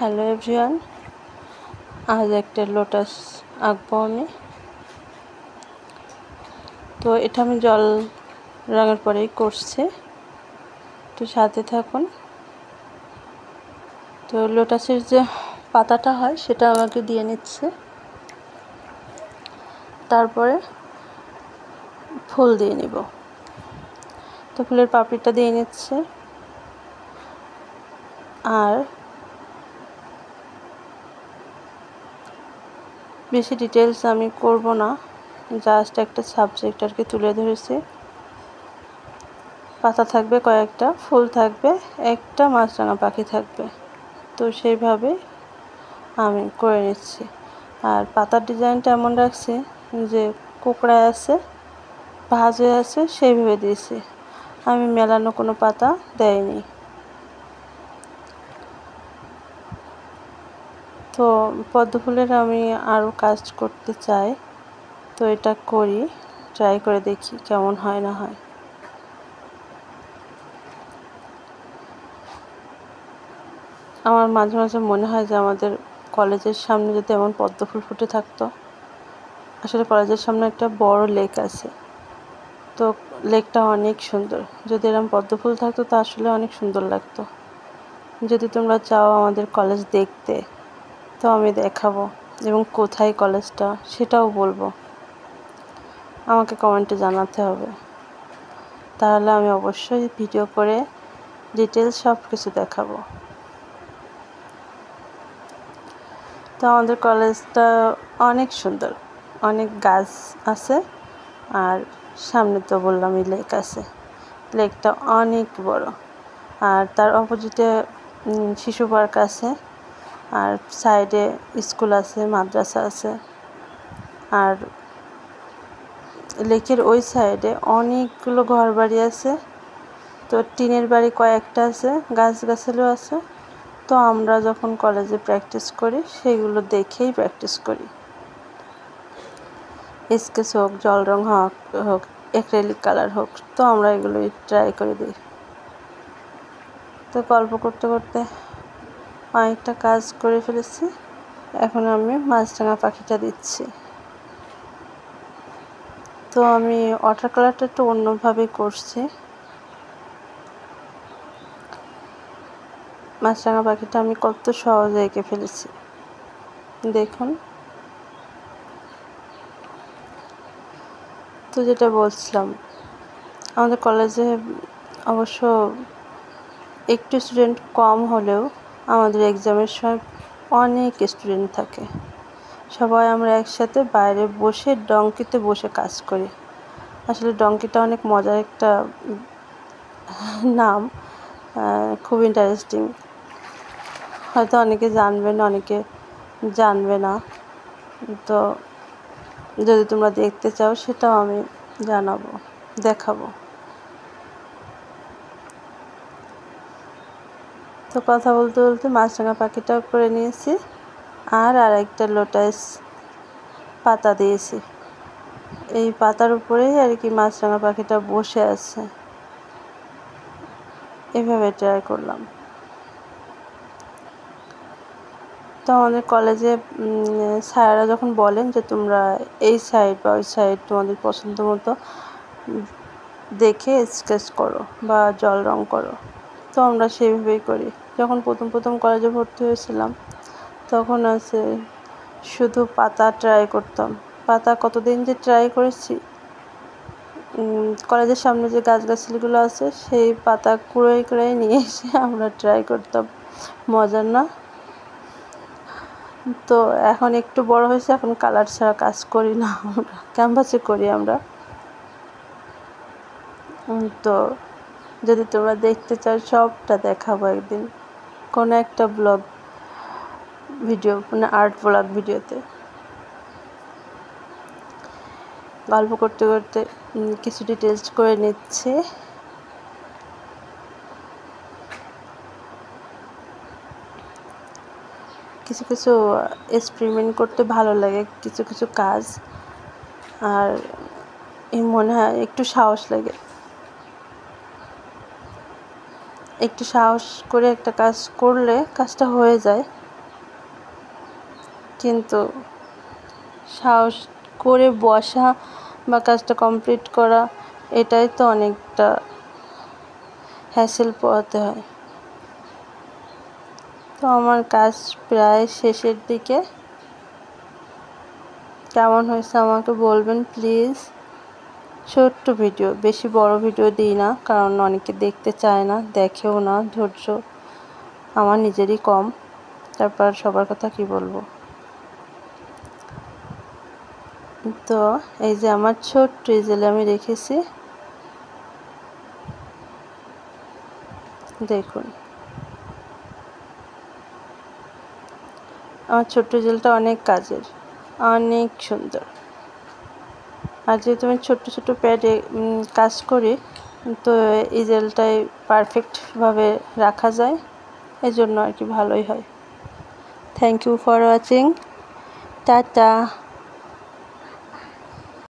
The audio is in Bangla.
হ্যালো এভরিওয়ান, আজ একটা লোটাস আঁকবো আমি। তো এটা আমি জল রঙের পরেই করছি, তো সাথে থাকুন। তো লোটাসের যে পাতাটা হয় সেটা আমাকে দিয়ে নিচ্ছে, তারপরে ফুল দিয়ে নিব। তো ফুলের পাপড়িটা দিয়ে নিচ্ছে, আর বেশি ডিটেলস আমি করব না, জাস্ট একটা সাবজেক্ট আর কি তুলে ধরেছি। পাতা থাকবে কয়েকটা, ফুল থাকবে একটা, মাছরাঙা পাখি থাকবে। তো সেইভাবে আমি করে নিচ্ছি। আর পাতার ডিজাইনটা এমন রাখছি যে কোকড়ায় আছে, ভাঁজ হয়ে আছে, সেইভাবে দিয়েছি। আমি মেলানো কোনো পাতা দেয়নি। তো পদ্ম ফুলের আমি আরও কাজ করতে চাই, তো এটা করি, ট্রাই করে দেখি কেমন হয় না হয়। আমার মাঝে মাঝে মনে হয় যে আমাদের কলেজের সামনে যদি এমন পদ্ম ফুল ফুটে থাকতো। আসলে কলেজের সামনে একটা বড় লেক আছে, তো লেকটা অনেক সুন্দর। যদি এরকম পদ্ম ফুল থাকতো তা আসলে অনেক সুন্দর লাগতো। যদি তোমরা চাও আমাদের কলেজ দেখতে, তো আমি দেখাবো, এবং কোথায় কলেজটা সেটাও বলবো। আমাকে কমেন্টে জানাতে হবে, তাহলে আমি অবশ্যই ভিডিও করে ডিটেলস সব কিছু দেখাবো। তো আমাদের কলেজটা অনেক সুন্দর, অনেক গাছ আছে, আর সামনে তো বললামই লেক আছে। লেকটা অনেক বড়, আর তার অপোজিটে শিশু পার্ক আছে, আর সাইডে স্কুল আছে, মাদ্রাসা আছে। আর লেকের ওই সাইডে অনেকগুলো ঘর বাড়ি আছে, তো টিনের বাড়ি কয়েকটা আছে, গাছগাছালিও আছে। তো আমরা যখন কলেজে প্র্যাকটিস করি সেইগুলো দেখেই প্র্যাকটিস করি। স্কেচ হোক, জল রং হোক, অ্যাক্রিলিক কালার হোক, তো আমরা এগুলোই ট্রাই করে দিই। তো গল্প করতে করতে অনেকটা কাজ করে ফেলেছি। এখন আমি মাছরাঙা পাখিটা দিচ্ছি। তো আমি ওয়াটার কালারটা একটু অন্যভাবে করছি। মাছরাঙা পাখিটা আমি কত সহজে এঁকে ফেলেছি দেখুন। তো যেটা বলছিলাম, আমাদের কলেজে অবশ্য একটু স্টুডেন্ট কম হলেও আমাদের এক্সামের সময় অনেক স্টুডেন্ট থাকে। সবাই আমরা একসাথে বাইরে বসে ডঙ্কিতে বসে কাজ করি। আসলে ডঙ্কিটা অনেক মজার একটা নাম, খুব ইন্টারেস্টিং। হয়তো অনেকে জানবেন, অনেকে জানবে না। তো যদি তোমরা দেখতে চাও সেটাও আমি জানাবো, দেখাবো। তো কথা বলতে বলতে মাছরাঙা পাখিটাও করে নিয়েছি, আর আরেকটা লোটাস পাতা দিয়েছি। এই পাতার উপরেই আর কি মাছরাঙা পাখিটা বসে আছে, এভাবে ট্রাই করলাম। তো আমাদের কলেজে স্যাররা যখন বলেন যে তোমরা এই সাইড বা ওই সাইড তোমাদের পছন্দ মতো দেখে স্কেচ করো বা জল রং করো, তো আমরা সেইভাবেই করি। যখন প্রথম কলেজে ভর্তি হয়েছিলাম তখন আছে শুধু পাতা ট্রাই করতাম। পাতা কতদিন যে ট্রাই করেছি। কলেজের সামনে যে গাছগাছালিগুলো আছে সেই পাতা কুড়াই নিয়ে এসে আমরা ট্রাই করতাম। মজার না? তো এখন একটু বড় হয়েছে, এখন কালার ছাড়া কাজ করি না, আমরা ক্যানভাসে করি আমরা। তো যদি তোমরা দেখতে চাও সবটা দেখাবো একদিন, কোনো একটা ব্লগ ভিডিও, মানে আর্ট ব্লগ ভিডিওতে। গল্প করতে করতে কিছু ডিটেলস করে নিচ্ছে। কিছু কিছু এক্সপেরিমেন্ট করতে ভালো লাগে, কিছু কিছু কাজ, আর মনে হয় একটু সাহস লাগে। একটু সাহস করে একটা কাজ করলে কাজটা হয়ে যায়। কিন্তু সাহস করে বসা বা কাজটা কমপ্লিট করা, এটাই তো অনেকটা হ্যাসেল পোহাতে হয়। তো আমার কাজ প্রায় শেষের দিকে। কেমন হয়েছে আমাকে বলবেন প্লিজ। ছোট্ট ভিডিও, বেশি বড় ভিডিও দিই না, কারণ অনেকে দেখতে চায় না, দেখেও না। ধৈর্য আমার নিজেরই কম, তারপর সবার কথা কি বলবো। তো এই যে আমার ছোট্ট ইজেলে আমি রেখেছি, দেখুন আমার ছোট্ট ইজেলটা অনেক কাজের, অনেক সুন্দর। আর যেহেতু আমি ছোট্ট ছোট্ট প্যাডে কাজ করি, তো ইজেলটাই পারফেক্টভাবে রাখা যায়, এজন্য আর কি ভালোই হয়। Thank you for watching. Tata.